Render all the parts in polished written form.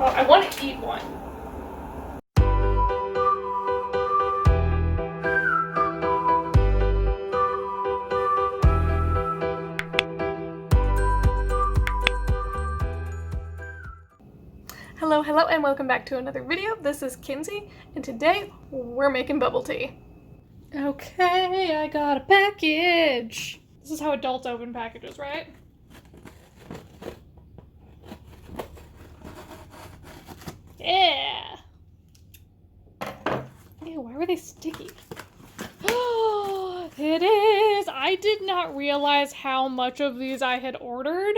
Oh, I want to eat one. Hello, and welcome back to another video. This is Kinsey, and today we're making bubble tea. Okay, I got a package. This is how adults open packages, right? Yeah. Ew, why were they sticky? Oh, it is. I did not realize how much of these I had ordered.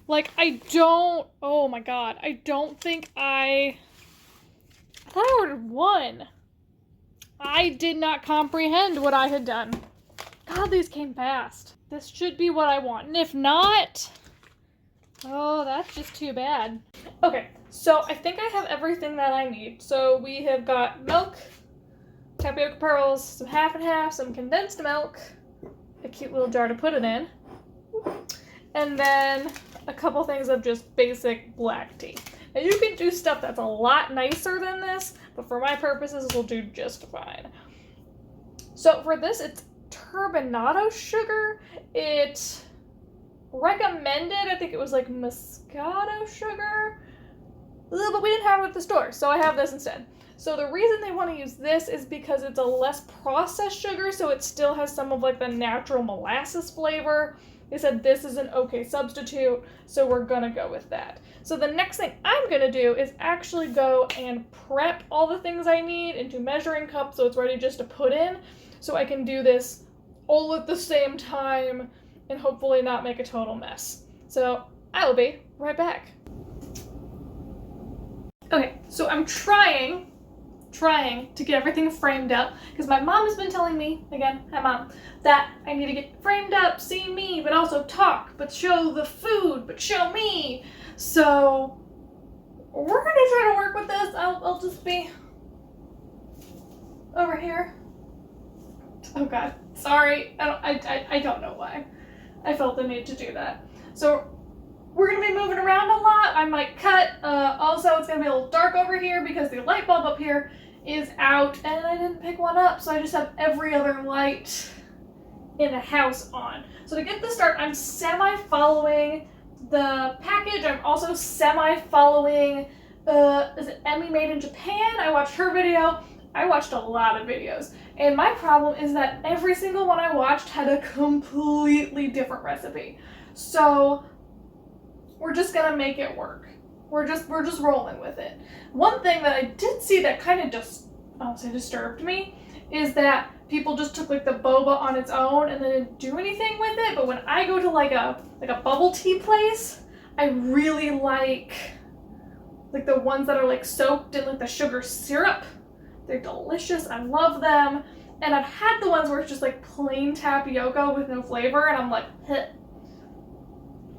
Like, oh my god, I thought I ordered one. I did not comprehend what I had done. God, these came fast. This should be what I want, and if not, oh, that's just too bad. Okay, so I think I have everything that I need. So we have got milk, tapioca pearls, some half and half, some condensed milk, a cute little jar to put it in, and then a couple things of just basic black tea. Now you can do stuff that's a lot nicer than this, but for my purposes, will do just fine. So for this, it's turbinado sugar. It recommended, I think it was like Moscato sugar, but we didn't have it at the store, so I have this instead. So the reason they want to use this is because it's a less processed sugar, so it still has some of like the natural molasses flavor. They said this is an okay substitute, so we're gonna go with that. So the next thing I'm gonna do is actually go and prep all the things I need into measuring cups so it's ready just to put in, so I can do this all at the same time and hopefully not make a total mess. So I will be right back. Okay, so I'm trying to get everything framed up because my mom has been telling me, again, hi mom, that I need to get framed up, see me, but also talk, but show the food, but show me. So we're gonna try to work with this. I'll just be over here. Oh God, sorry. I don't know why I felt the need to do that. So we're gonna be moving around a lot. I might cut. Also, it's gonna be a little dark over here because the light bulb up here is out and I didn't pick one up, so I just have every other light in the house on. So to get this started, I'm semi-following the package. I'm also semi-following, is it Emmy Made in Japan? I watched her video. I watched a lot of videos, and my problem is that every single one I watched had a completely different recipe. So we're just gonna make it work. We're just rolling with it. One thing that I did see that kind of just, I'll say disturbed me, is that people just took like the boba on its own and then didn't do anything with it. But when I go to like a bubble tea place, I really like the ones that are like soaked in like the sugar syrup. They're delicious. I love them. And I've had the ones where it's just like plain tapioca with no flavor, and I'm like, heh.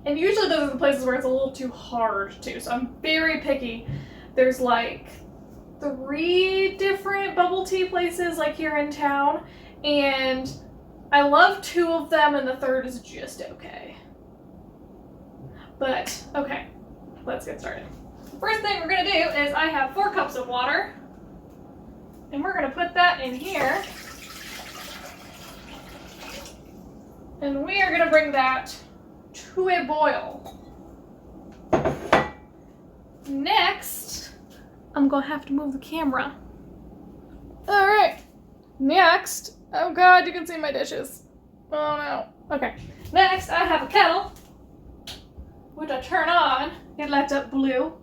And usually those are the places where it's a little too hard too, so I'm very picky. There's like 3 different bubble tea places like here in town, and I love 2 of them and the third is just okay. But, okay, let's get started. First thing we're gonna do is I have 4 cups of water, and we're gonna put that in here. And we are gonna bring that to a boil. Next, I'm gonna have to move the camera. All right, next, oh God, you can see my dishes. Oh no, okay. Next, I have a kettle, which I turn on, it lights up blue,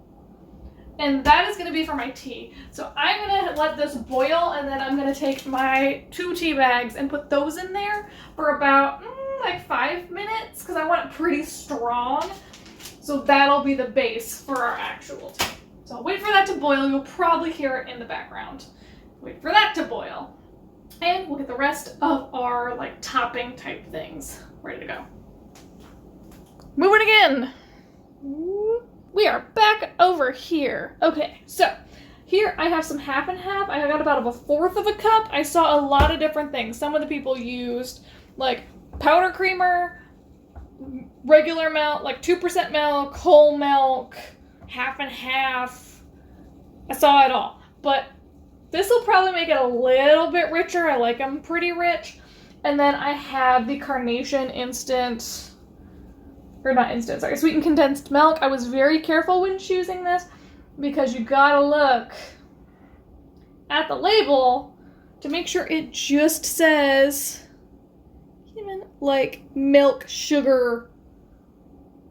and that is gonna be for my tea. So I'm gonna let this boil, and then I'm gonna take my 2 tea bags and put those in there for about, like 5 minutes, because I want it pretty strong. So that'll be the base for our actual tea. So I'll wait for that to boil. You'll probably hear it in the background. Wait for that to boil. And we'll get the rest of our like topping type things ready to go. Moving again. We are back over here. Okay, so here I have some half and half. I got about 1/4 of a cup. I saw a lot of different things. Some of the people used like powder creamer, regular milk, like 2% milk, whole milk, half and half. I saw it all. But this will probably make it a little bit richer. I like them pretty rich. And then I have the Carnation Instant, or not instant, sorry, Sweetened Condensed Milk. I was very careful when choosing this because you gotta look at the label to make sure it just says like milk, sugar.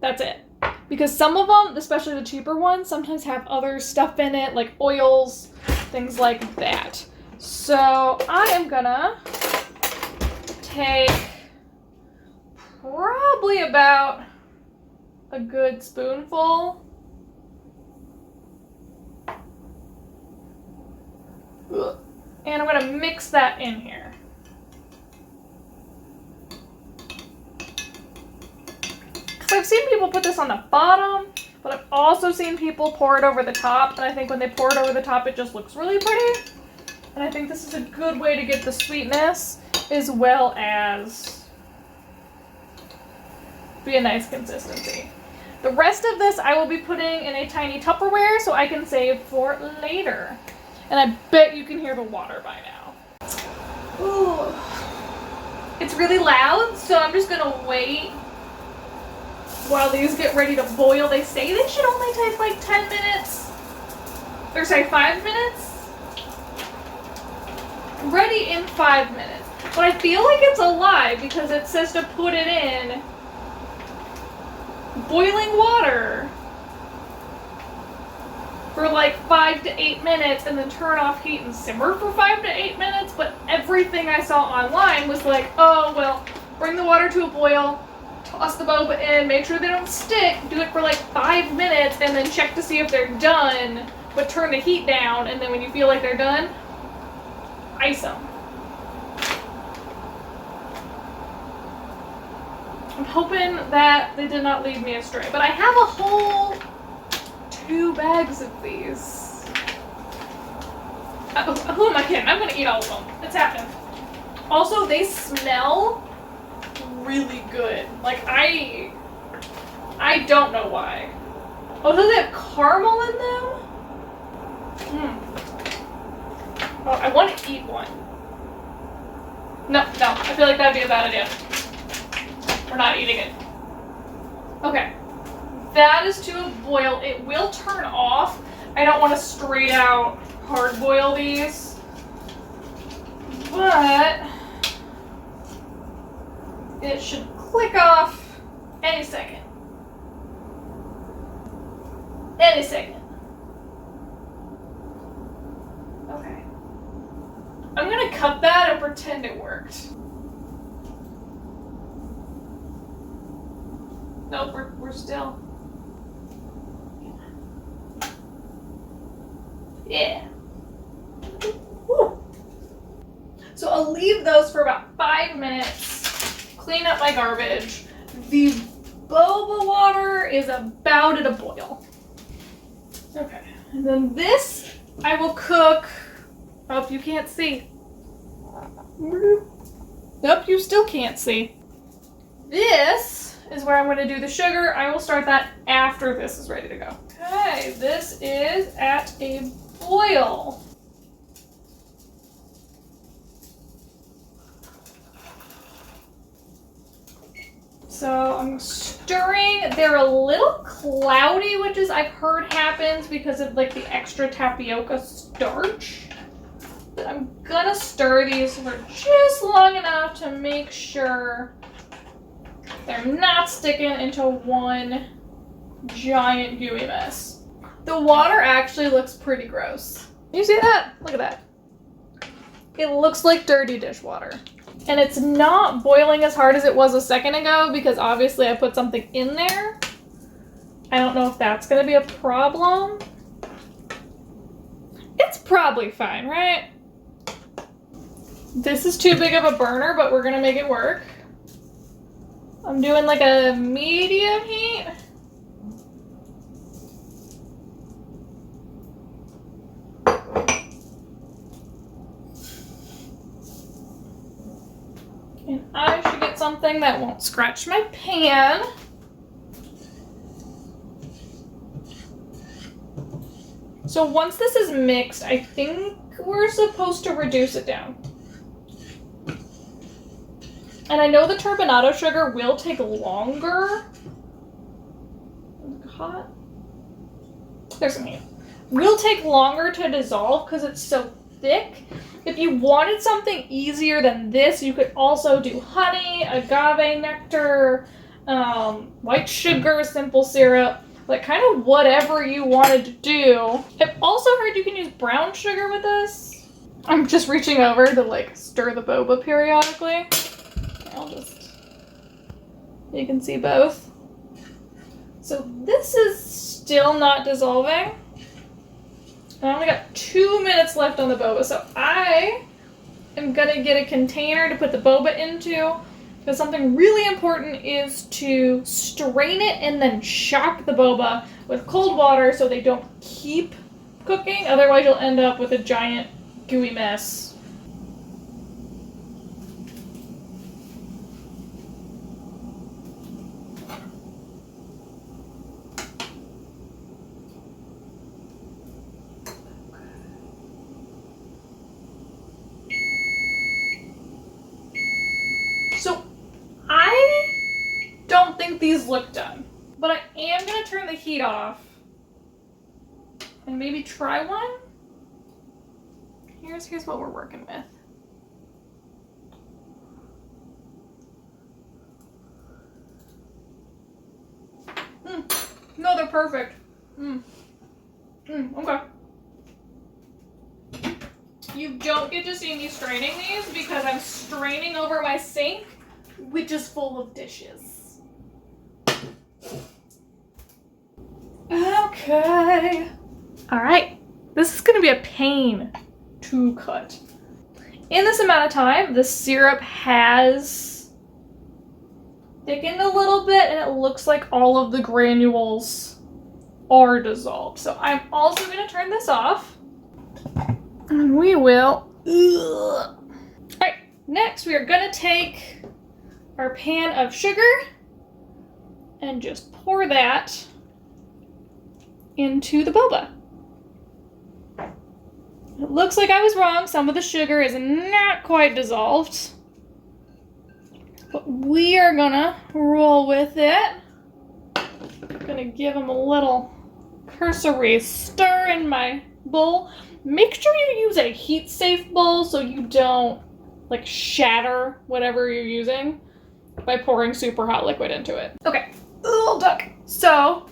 That's it. Because some of them, especially the cheaper ones, sometimes have other stuff in it, like oils, things like that. So I am gonna take probably about a good spoonful. And I'm gonna mix that in here. I've seen people put this on the bottom, but I've also seen people pour it over the top, and I think when they pour it over the top, it just looks really pretty. And I think this is a good way to get the sweetness, as well as be a nice consistency. The rest of this I will be putting in a tiny Tupperware so I can save for later. And I bet you can hear the water by now. Ooh. It's really loud, so I'm just gonna wait while these get ready to boil. They say they should only take like 10 minutes. Or sorry, 5 minutes? Ready in 5 minutes. But I feel like it's a lie because it says to put it in boiling water for like 5 to 8 minutes and then turn off heat and simmer for 5 to 8 minutes. But everything I saw online was like, oh, well, bring the water to a boil, toss the boba in, make sure they don't stick, do it for like 5 minutes, and then check to see if they're done, but turn the heat down, and then when you feel like they're done, ice them. I'm hoping that they did not lead me astray, but I have a whole 2 bags of these. Who am I kidding? I'm gonna eat all of them. It's happening. Also, they smell really good. Like, I don't know why. Oh, do they have caramel in them? Oh, I want to eat one. No, I feel like that'd be a bad idea. We're not eating it. Okay. That is to a boil. It will turn off. I don't want to straight out hard boil these. But it should click off any second. Any second. Okay. I'm gonna cut that and pretend it worked. Nope, we're still. Yeah. Woo. So I'll leave those for about 5 minutes. Clean up my garbage. The boba water is about at a boil. Okay. And then this I will cook. Oh, you can't see. Nope, you still can't see. This is where I'm going to do the sugar. I will start that after this is ready to go. Okay, this is at a boil. So I'm stirring. They're a little cloudy, which is I've heard happens because of like the extra tapioca starch. But I'm gonna stir these for just long enough to make sure they're not sticking into one giant gooey mess. The water actually looks pretty gross. You see that? Look at that. It looks like dirty dishwater. And it's not boiling as hard as it was a second ago because obviously I put something in there. I don't know if that's gonna be a problem. It's probably fine, right? This is too big of a burner, but we're gonna make it work. I'm doing like a medium heat. And I should get something that won't scratch my pan. So once this is mixed, I think we're supposed to reduce it down. And I know the turbinado sugar will take longer. Hot? There's some heat. Will take longer to dissolve because it's so thick. If you wanted something easier than this, you could also do honey, agave nectar, white sugar, simple syrup, like kind of whatever you wanted to do. I've also heard you can use brown sugar with this. I'm just reaching over to like stir the boba periodically. I'll just, you can see both. So this is still not dissolving. I only got 2 minutes left on the boba, so I am gonna get a container to put the boba into, because something really important is to strain it and then shock the boba with cold water so they don't keep cooking, otherwise you'll end up with a giant gooey mess. So I don't think these look done, but I am gonna turn the heat off and maybe try one. Here's what we're working with. No, they're perfect. Okay. You don't get to see me straining these because I'm straining over my sink, which is full of dishes. Okay. All right. This is going to be a pain to cut. In this amount of time, the syrup has thickened a little bit and it looks like all of the granules are dissolved. So I'm also going to turn this off. And we will. All right, next we are gonna take our pan of sugar and just pour that into the boba. It looks like I was wrong. Some of the sugar is not quite dissolved, but we are gonna roll with it. I'm gonna give them a little cursory stir in my bowl. Make sure you use a heat-safe bowl so you don't like shatter whatever you're using by pouring super hot liquid into it. Okay, little duck. So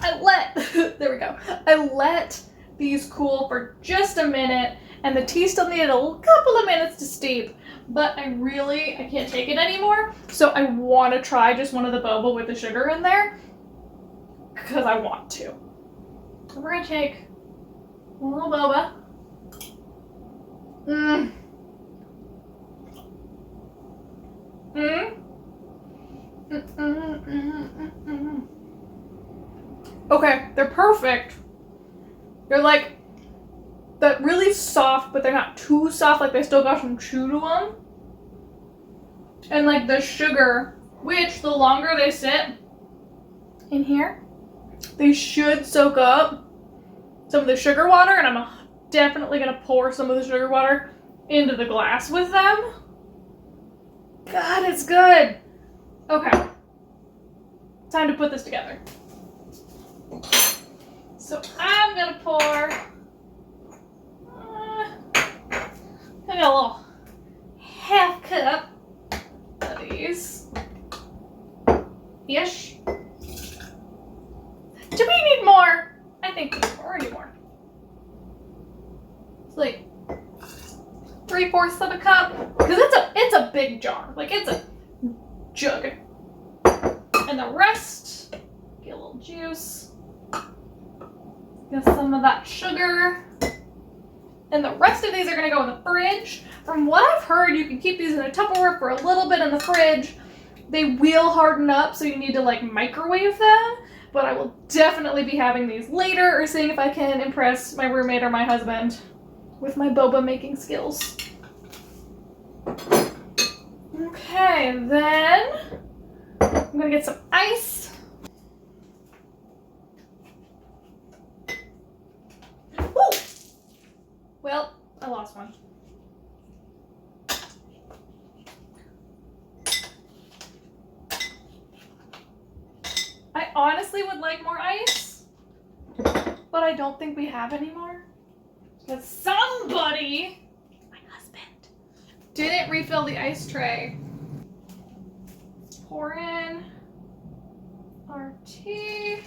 there we go. I let these cool for just a minute, and the tea still needed a couple of minutes to steep, but I can't take it anymore. So I want to try just one of the boba with the sugar in there because I want to. So we're gonna take a little boba. Okay, they're perfect. They're like, they're really soft, but they're not too soft, like they still got some chew to them. And like the sugar, which the longer they sit in here, they should soak up some of the sugar water, and I'm definitely gonna pour some of the sugar water into the glass with them. God, it's good. Okay, time to put this together. So I'm gonna pour, I got a little half cup of these. Ish. Do we need more? I think we need more. We need more. It's like 3/4 of a cup, because it's a big jar. Like it's a jug. And the rest, get a little juice. Get some of that sugar. And the rest of these are gonna go in the fridge. From what I've heard, you can keep these in a Tupperware for a little bit in the fridge. They will harden up, so you need to like microwave them. But I will definitely be having these later, or seeing if I can impress my roommate or my husband with my boba making skills. Okay, then I'm gonna get some ice. Well, I lost one. I honestly would like more ice, but I don't think we have any more. Because somebody, my husband, didn't refill the ice tray. Pour in our tea.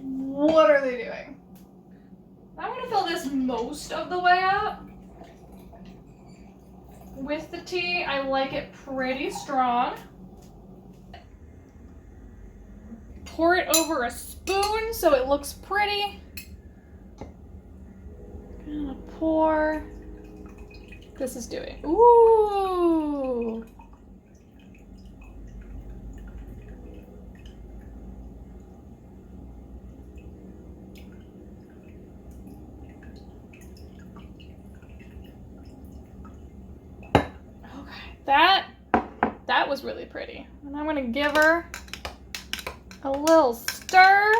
What are they doing? I'm gonna fill this most of the way up. With the tea, I like it pretty strong. Pour it over a spoon so it looks pretty. Gonna pour. This is doing. Ooh. Okay, that was really pretty. And I'm gonna give her a little stir.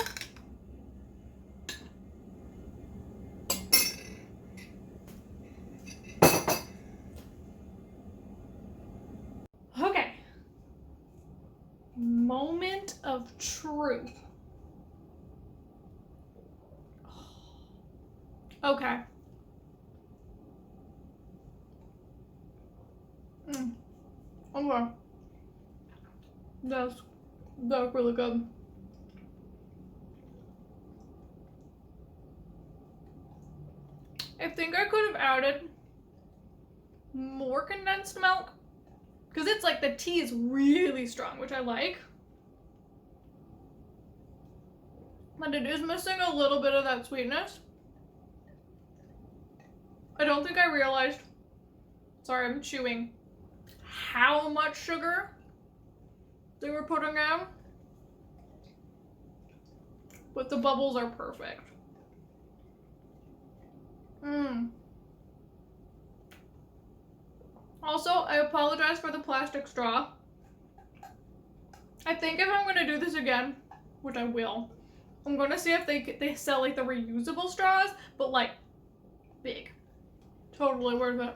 Okay. Moment of truth. Okay. Okay. That's really good. I think I could have added more condensed milk because it's like the tea is really strong, which I like. But it is missing a little bit of that sweetness. I don't think I realized, sorry, I'm chewing, how much sugar they were putting in. But the bubbles are perfect. Also, I apologize for the plastic straw. I think if I'm gonna do this again, which I will, I'm gonna see if they sell like the reusable straws, but like big. Totally worth it.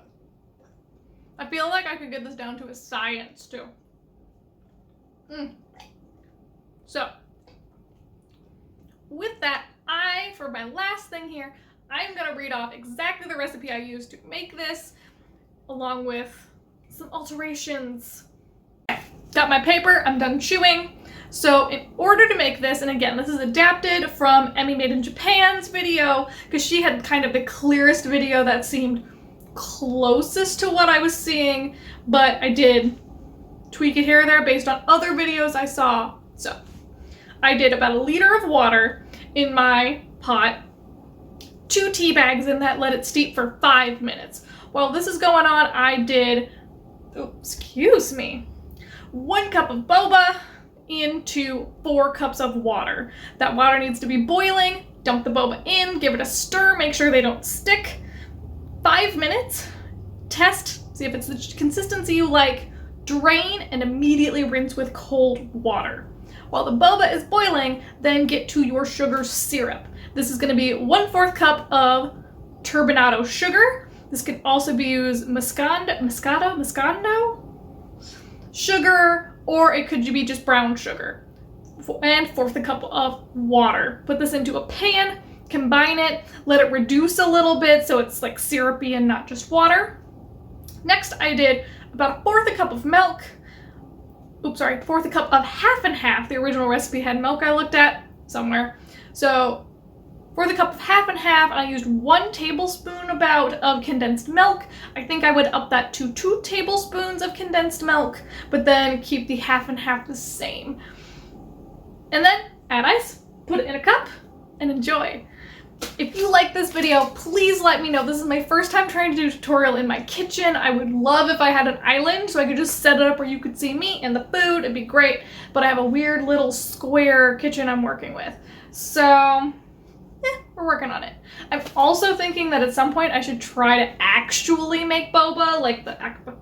I feel like I could get this down to a science too. So, with that, for my last thing here, I'm gonna read off exactly the recipe I used to make this, along with some alterations. Got my paper, I'm done chewing. So in order to make this, and again, this is adapted from Emmy Made in Japan's video, because she had kind of the clearest video that seemed closest to what I was seeing, but I did tweak it here or there based on other videos I saw. So I did about 1 liter of water in my pot, 2 tea bags in that, let it steep for 5 minutes. While this is going on, I did, 1 cup of boba into 4 cups of water. That water needs to be boiling. Dump the boba in, give it a stir, make sure they don't stick. 5 minutes, test, see if it's the consistency you like, drain, and immediately rinse with cold water. While the boba is boiling, then get to your sugar syrup. This is going to be 1/4 cup of turbinado sugar. This can also be used Moscando sugar, or it could be just brown sugar. And 1/4 cup of water. Put this into a pan, combine it, let it reduce a little bit so it's like syrupy and not just water. Next, I did about 1/4 cup of milk. 1/4 cup of half and half. The original recipe had milk I looked at somewhere. So 1/4 cup of half and half, and I used 1 tablespoon about of condensed milk. I think I would up that to 2 tablespoons of condensed milk, but then keep the half and half the same. And then add ice, put it in a cup, and enjoy. If you like this video, please let me know. This is my first time trying to do a tutorial in my kitchen. I would love if I had an island so I could just set it up where you could see me and the food. It'd be great. But I have a weird little square kitchen I'm working with. So, we're working on it. I'm also thinking that at some point I should try to actually make boba, like the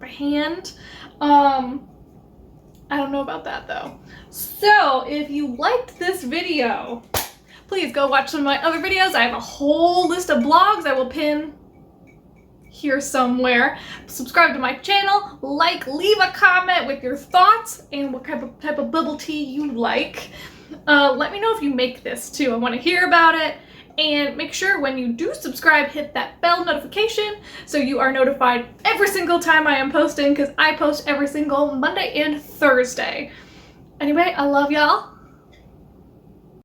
hand. I don't know about that though. So, if you liked this video, please go watch some of my other videos. I have a whole list of blogs I will pin here somewhere. Subscribe to my channel, leave a comment with your thoughts and what type of bubble tea you like. Let me know if you make this too. I want to hear about it. And make sure when you do subscribe, hit that bell notification so you are notified every single time I am posting, because I post every single Monday and Thursday. Anyway, I love y'all.